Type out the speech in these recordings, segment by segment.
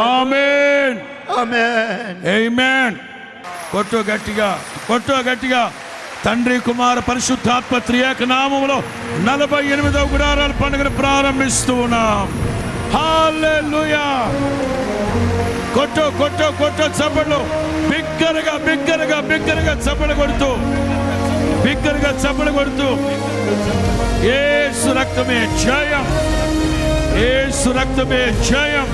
ఆమేన్ ఆమేన్ ఆమేన్. కొట్టు గట్టిగా తండ్రి కుమార పరిశుద్ధాత్మ త్రియేక నామములో 48వ గుడారాల పండుగను ప్రారంభిస్తూ ఉన్నాం. హల్లెలూయా. కొట్టు చప్పట్లు బిగ్గరగా చప్పట్లు కొడుతూ యేసు రక్తమే జయం, యేసు రక్తమే జయం,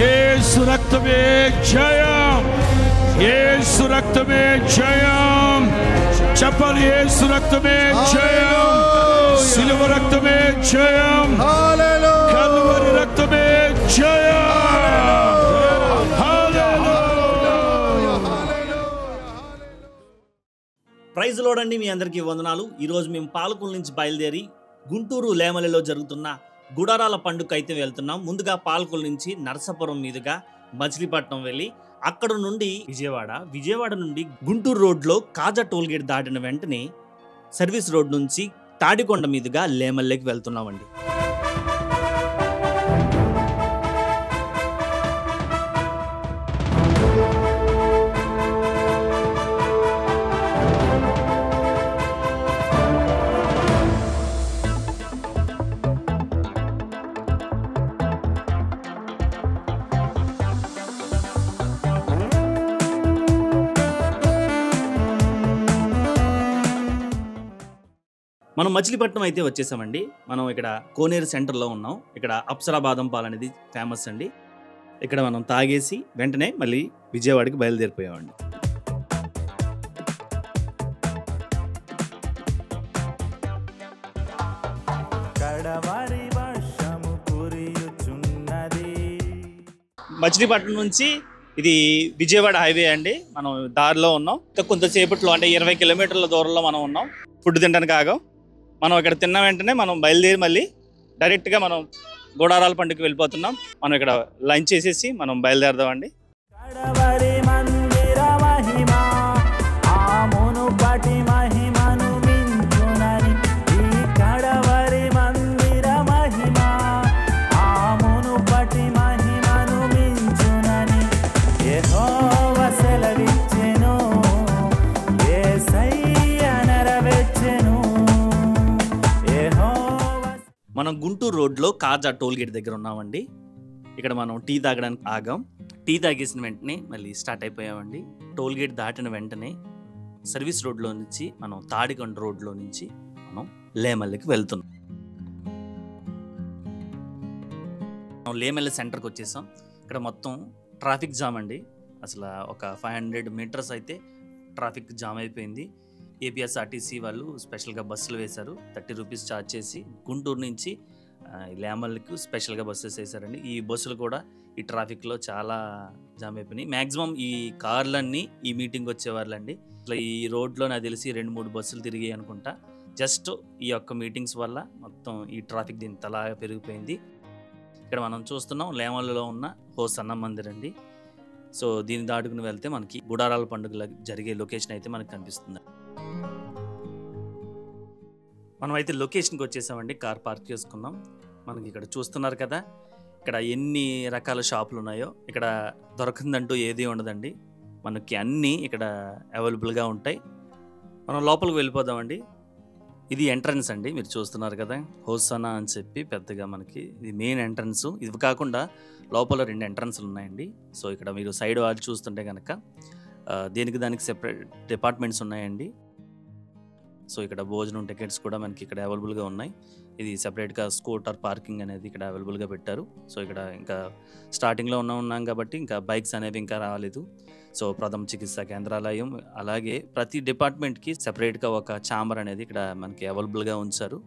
యేసు రక్తమే జయం, యేసు రక్తమే జయం. చెప్పాలి, యేసు రక్తమే జయం, సిలువ రక్తమే జయం, కల్వరి రక్తమే జయం. ప్రైజ్ లోడండి, మీ అందరికీ వందనాలు. ఈరోజు మేము పాలకుల నుంచి బయలుదేరి గుంటూరు లేమలలో జరుగుతున్న గుడారాల పండుగ అయితే వెళ్తున్నాం. ముందుగా పాలకుల నుంచి నరసాపురం మీదుగా మచిలీపట్నం వెళ్ళి అక్కడ నుండి విజయవాడ నుండి గుంటూరు రోడ్లో కాజా టోల్గేట్ దాటిన వెంటనే సర్వీస్ రోడ్ నుంచి తాడికొండ మీదుగా లేమల్లోకి వెళ్తున్నామండి. మనం మచిలీపట్నం అయితే వచ్చేసామండి. మనం ఇక్కడ కోనేరు సెంటర్లో ఉన్నాం. ఇక్కడ అప్సరా బాదం పాలు అనేది ఫేమస్ అండి. ఇక్కడ మనం తాగేసి వెంటనే మళ్ళీ విజయవాడకి బయలుదేరిపోయామండి. మచిలీపట్నం నుంచి ఇది విజయవాడ హైవే అండి. మనం దారిలో ఉన్నాం. కొంతసేపట్లో అంటే 20 కిలోమీటర్ల దూరంలో మనం ఉన్నాం. ఫుడ్ తినడానికి ఆగాం. మనం ఇక్కడ తిన్న వెంటనే మనం బయలుదేరి మళ్ళీ డైరెక్ట్గా మనం గుడారాల పండుగకి వెళ్ళిపోతున్నాం. మనం ఇక్కడ లంచ్ చేసేసి మనం బయలుదేరదామండి. మనం గుంటూరు రోడ్లో కాజా టోల్గేట్ దగ్గర ఉన్నామండి. ఇక్కడ మనం టీ తాగడానికి ఆగాం. టీ తాగేసిన వెంటనే మళ్ళీ స్టార్ట్ అయిపోయామండి. టోల్గేట్ దాటిన వెంటనే సర్వీస్ రోడ్లో నుంచి మనం తాడికొండ రోడ్లో నుంచి మనం లేమల్లికి వెళ్తున్నాం. మనం లేమల్లి సెంటర్కి వచ్చేసాం. ఇక్కడ మొత్తం ట్రాఫిక్ జామ్ అండి. అసలు ఒక 500 మీటర్స్ అయితే ట్రాఫిక్ జామ్ అయిపోయింది. ఏపీఎస్ఆర్టీసీ వాళ్ళు స్పెషల్గా బస్సులు వేశారు. 30 రూపీస్ ఛార్జ్ చేసి గుంటూరు నుంచి లేమల్లికి స్పెషల్గా బస్సెస్ వేశారండి. ఈ బస్సులు కూడా ఈ ట్రాఫిక్లో చాలా జామ్ అయిపోయినాయి. మ్యాక్సిమం ఈ కార్లన్నీ ఈ మీటింగ్ వచ్చేవాళ్ళండి. ఇట్లా ఈ రోడ్లో నాకు తెలిసి 2-3 బస్సులు తిరిగాయి అనుకుంటా. జస్ట్ ఈ యొక్క మీటింగ్స్ వల్ల మొత్తం ఈ ట్రాఫిక్ ఇంతలా పెరిగిపోయింది. ఇక్కడ మనం చూస్తున్నాం లేమల్లిలో ఉన్న హోసన్న మందిర్ అండి. సో దీన్ని దాటుకుని వెళ్తే మనకి గుడారాల పండుగ జరిగే లొకేషన్ అయితే మనకు కనిపిస్తుంది. మనం అయితే లొకేషన్కి వచ్చేసామండి. కార్ పార్క్ చేసుకున్నాం. మనకి ఇక్కడ చూస్తున్నారు కదా, ఇక్కడ ఎన్ని రకాల షాపులు ఉన్నాయో. ఇక్కడ దొరకందంటూ ఏది ఉండదండి. మనకి అన్నీ ఇక్కడ అవైలబుల్గా ఉంటాయి. మనం లోపలికి వెళ్ళిపోదామండి. ఇది ఎంట్రన్స్ అండి. మీరు చూస్తున్నారు కదా, హోసనా అని చెప్పి పెద్దగా మనకి ఇది మెయిన్ ఎంట్రన్స్. ఇది కాకుండా లోపల 2 ఎంట్రన్స్లు ఉన్నాయండి. సో ఇక్కడ మీరు సైడ్ వాళ్ళు చూస్తుంటే కనుక దానికి సెపరేట్ డిపార్ట్మెంట్స్ ఉన్నాయండి. సో ఇక్కడ భోజనం టికెట్స్ కూడా మనకి ఇక్కడ అవైలబుల్గా ఉన్నాయి. ఇది సెపరేట్గా స్కూటర్ పార్కింగ్ అనేది ఇక్కడ అవైలబుల్గా పెట్టారు. సో ఇక్కడ ఇంకా స్టార్టింగ్లో ఉన్నాం కాబట్టి ఇంకా బైక్స్ అనేవి ఇంకా రాలేదు. సో ప్రథమ చికిత్సా కేంద్రాలయం, అలాగే ప్రతి డిపార్ట్మెంట్కి సెపరేట్గా ఒక ఛాంబర్ అనేది ఇక్కడ మనకి అవైలబుల్గా ఉంచారు.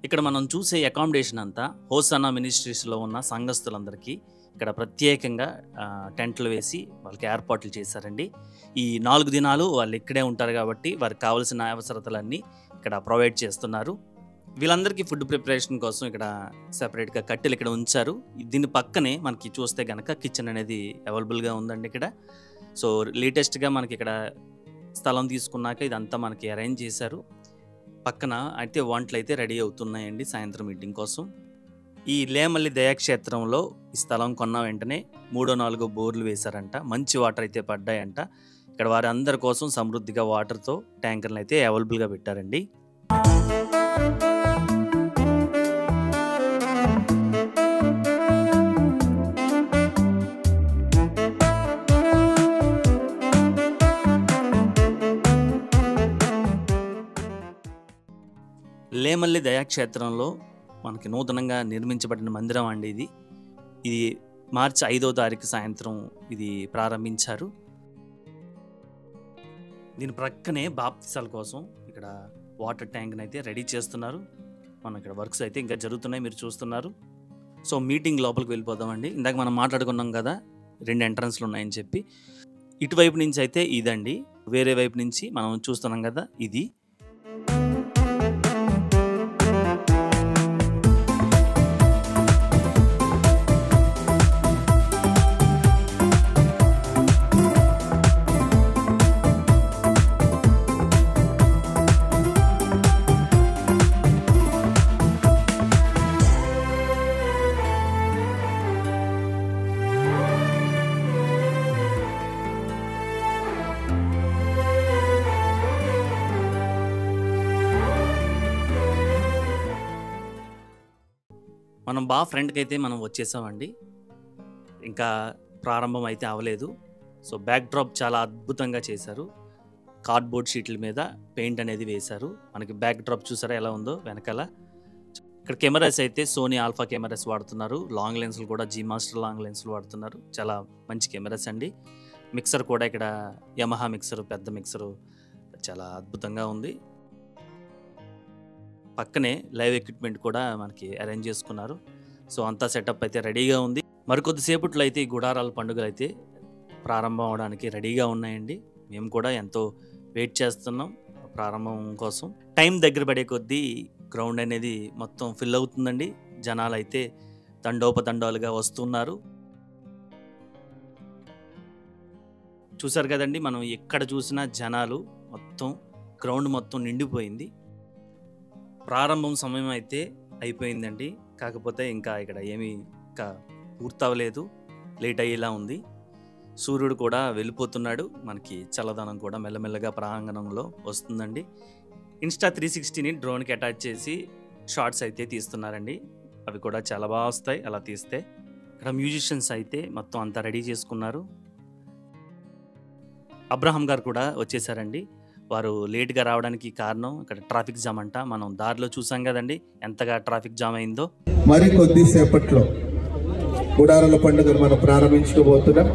ఇక్కడ మనం చూసే అకామిడేషన్ అంతా హోసనా మినిస్ట్రీస్లో ఉన్న సంఘస్థులందరికీ ఇక్కడ ప్రత్యేకంగా టెంట్లు వేసి వాళ్ళకి ఏర్పాట్లు చేశారండి. ఈ 4 దినాలు వాళ్ళు ఇక్కడే ఉంటారు కాబట్టి వారికి కావాల్సిన అవసరతలన్నీ ఇక్కడ ప్రొవైడ్ చేస్తున్నారు. వీళ్ళందరికీ ఫుడ్ ప్రిపరేషన్ కోసం ఇక్కడ సెపరేట్గా కట్టెలు ఇక్కడ ఉంచారు. దీని పక్కనే మనకి చూస్తే కనుక కిచెన్ అనేది అవైలబుల్గా ఉందండి ఇక్కడ. సో లేటెస్ట్గా మనకి ఇక్కడ స్థలం తీసుకున్నాక ఇదంతా మనకి అరేంజ్ చేశారు. పక్కన అయితే వంటలు అయితే రెడీ అవుతున్నాయండి సాయంత్రం మీటింగ్ కోసం. ఈ లేమల్లి దయాక్షేత్రంలో ఈ స్థలం కొన్న వెంటనే 3-4 బోర్లు వేశారంట. మంచి వాటర్ అయితే పడ్డాయంట. ఇక్కడ వారి అందరి కోసం సమృద్ధిగా వాటర్తో ట్యాంకర్లు అయితే అవైలబుల్గా పెట్టారండి. లేమల్లి దయాక్షేత్రంలో మనకి నూతనంగా నిర్మించబడిన మందిరం అండి ఇది. ఇది మార్చి 5వ తారీఖు సాయంత్రం ఇది ప్రారంభించారు. దీని ప్రక్కనే బాప్తిసాల కోసం ఇక్కడ వాటర్ ట్యాంక్ని అయితే రెడీ చేస్తున్నారు. మనం ఇక్కడ వర్క్స్ అయితే ఇంకా జరుగుతున్నాయి, మీరు చూస్తున్నారు. సో మీటింగ్ లోపలికి వెళ్ళిపోదామండి. ఇందాక మనం మాట్లాడుకున్నాం కదా 2 ఎంట్రన్స్లు ఉన్నాయని చెప్పి. ఇటువైపు నుంచి అయితే ఇదండి, వేరే వైపు నుంచి మనం చూస్తున్నాం కదా ఇది. మనం ఫ్రంట్కి అయితే మనం వచ్చేసామండి. ఇంకా ప్రారంభం అయితే అవ్వలేదు. సో బ్యాక్ డ్రాప్ చాలా అద్భుతంగా చేశారు. కార్డ్బోర్డ్ షీట్ల మీద పెయింట్ అనేది వేశారు. మనకి బ్యాక్ డ్రాప్ చూసారా ఎలా ఉందో వెనకాల. ఇక్కడ కెమెరాస్ అయితే సోనీ ఆల్ఫా కెమెరాస్ వాడుతున్నారు. లాంగ్ లెన్స్లు కూడా జీ మాస్టర్ లాంగ్ లెన్స్లు వాడుతున్నారు. చాలా మంచి కెమెరాస్ అండి. మిక్సర్ కూడా ఇక్కడ యమహా మిక్సర్, పెద్ద మిక్సరు చాలా అద్భుతంగా ఉంది. పక్కనే లైవ్ ఎక్విప్మెంట్ కూడా మనకి అరేంజ్ చేసుకున్నారు. సో అంతా సెటప్ అయితే రెడీగా ఉంది. మరికొద్దిసేపట్లో అయితే ఈ గుడారాల పండుగలు అయితే ప్రారంభం అవడానికి రెడీగా ఉన్నాయండి. మేము కూడా ఎంతో వెయిట్ చేస్తున్నాం ప్రారంభం కోసం. టైం దగ్గర పడే కొద్దీ గ్రౌండ్ అనేది మొత్తం ఫిల్ అవుతుందండి. జనాలు అయితే తండోపతండాలుగా వస్తున్నారు. చూసారు కదండి, మనం ఎక్కడ చూసినా జనాలు, మొత్తం గ్రౌండ్ మొత్తం నిండిపోయింది. ప్రారంభం సమయం అయితే అయిపోయిందండి. కాకపోతే ఇంకా ఇక్కడ ఏమీ ఇంకా పూర్తవలేదు, లేట్ అయ్యేలా ఉంది. సూర్యుడు కూడా వెళ్ళిపోతున్నాడు. మనకి చల్లదనం కూడా మెల్లమెల్లగా ప్రాంగణంలో వస్తుందండి. ఇన్స్టా 360ని డ్రోన్కి అటాచ్ చేసి షార్ట్స్ అయితే తీస్తున్నారండి. అవి కూడా చాలా బాగా వస్తాయి అలా తీస్తే. ఇక్కడ మ్యూజిషియన్స్ అయితే మొత్తం అంతా రెడీ చేసుకున్నారు. అబ్రహాం గారు కూడా వచ్చేసారండి. వారు లేట్గా రావడానికి కారణం ఇక్కడ ట్రాఫిక్ జామ్ అంట. మనం దారిలో చూసాం కదండి ఎంతగా ట్రాఫిక్ జామ్ అయిందో. మరి కొద్దిసేపట్లో గుడారాల పండుగను మనం ప్రారంభించుకోబోతున్నాం.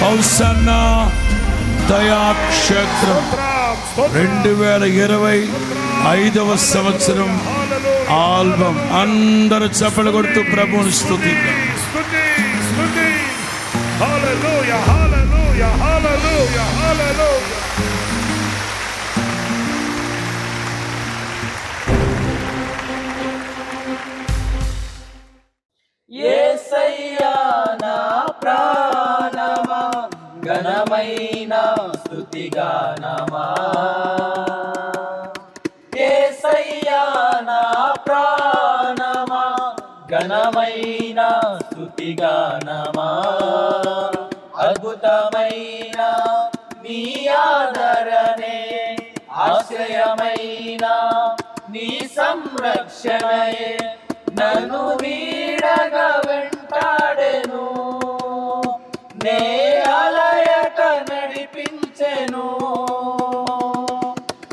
హోసన్నా దయాక్షేత్రం 2025వ సంవత్సరం ఆల్బమ్. అందరూ చప్పలు కొడుతూ ప్రభువుని స్తుతిద్దాం. హల్లెలూయా హల్లెలూయా హల్లెలూయా హల్లెలూయా. యేసయ్యా నా ప్రాణమా ఘనమైన స్తుతిగానమా. యేసయ్యా నా ప్రాణమా ఘనమైన స్తుతిగానమా. అద్భుతమైన నీ ఆదరణే ఆశ్రయమైన నీ సంరక్షణయే నన్ను వీడగా వెంటాడెను నే అలయక నడిపించెను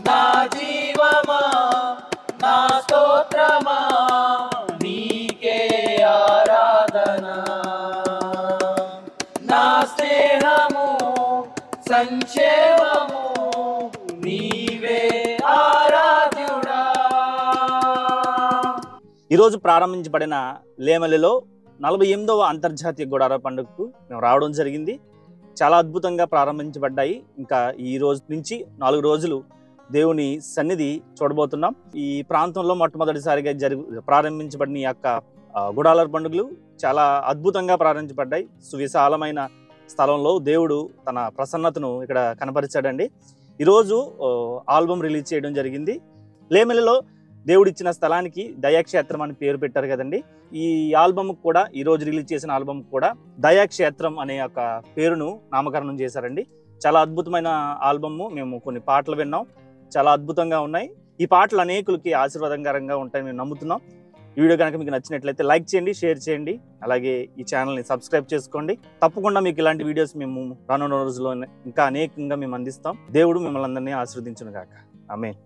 నా జీవమా నా స్తోత్రమా నీకే ఆరాధన నా స్నేహము సంక్షేమము నీవే ఆరాధ్యుడా. ఈరోజు ప్రారంభించబడిన లేమలిలో 48వ అంతర్జాతీయ గుడార పండుగకు మేము రావడం జరిగింది. చాలా అద్భుతంగా ప్రారంభించబడ్డాయి. ఇంకా ఈ రోజు నుంచి 4 రోజులు దేవుని సన్నిధి చూడబోతున్నాం. ఈ ప్రాంతంలో మొట్టమొదటిసారిగా ప్రారంభించబడిన ఈ యొక్క గుడాల పండుగలు చాలా అద్భుతంగా ప్రారంభించబడ్డాయి. సువిశాలమైన స్థలంలో దేవుడు తన ప్రసన్నతను ఇక్కడ కనపరిచాడండి. ఈరోజు ఆల్బమ్ రిలీజ్ చేయడం జరిగింది. లేమెలలో దేవుడు ఇచ్చిన స్థలానికి దయాక్షేత్రం అని పేరు పెట్టారు కదండి. ఈ ఆల్బమ్ కూడా, ఈరోజు రిలీజ్ చేసిన ఆల్బమ్ కూడా దయాక్షేత్రం అనే ఒక పేరును నామకరణం చేశారండి. చాలా అద్భుతమైన ఆల్బమ్. మేము కొన్ని పాటలు విన్నాం, చాలా అద్భుతంగా ఉన్నాయి. ఈ పాటలు అనేకులకి ఆశీర్వాదకరంగా ఉంటాయని మేము నమ్ముతున్నాం. ఈ వీడియో కనుక మీకు నచ్చినట్లయితే లైక్ చేయండి, షేర్ చేయండి, అలాగే ఈ ఛానల్ని సబ్స్క్రైబ్ చేసుకోండి. తప్పకుండా మీకు ఇలాంటి వీడియోస్ మేము రానున్న రోజుల్లో ఇంకా అనేకంగా మేము అందిస్తాం. దేవుడు మిమ్మల్ని అందరినీ ఆశీర్వదించును గాక. ఆమేన్.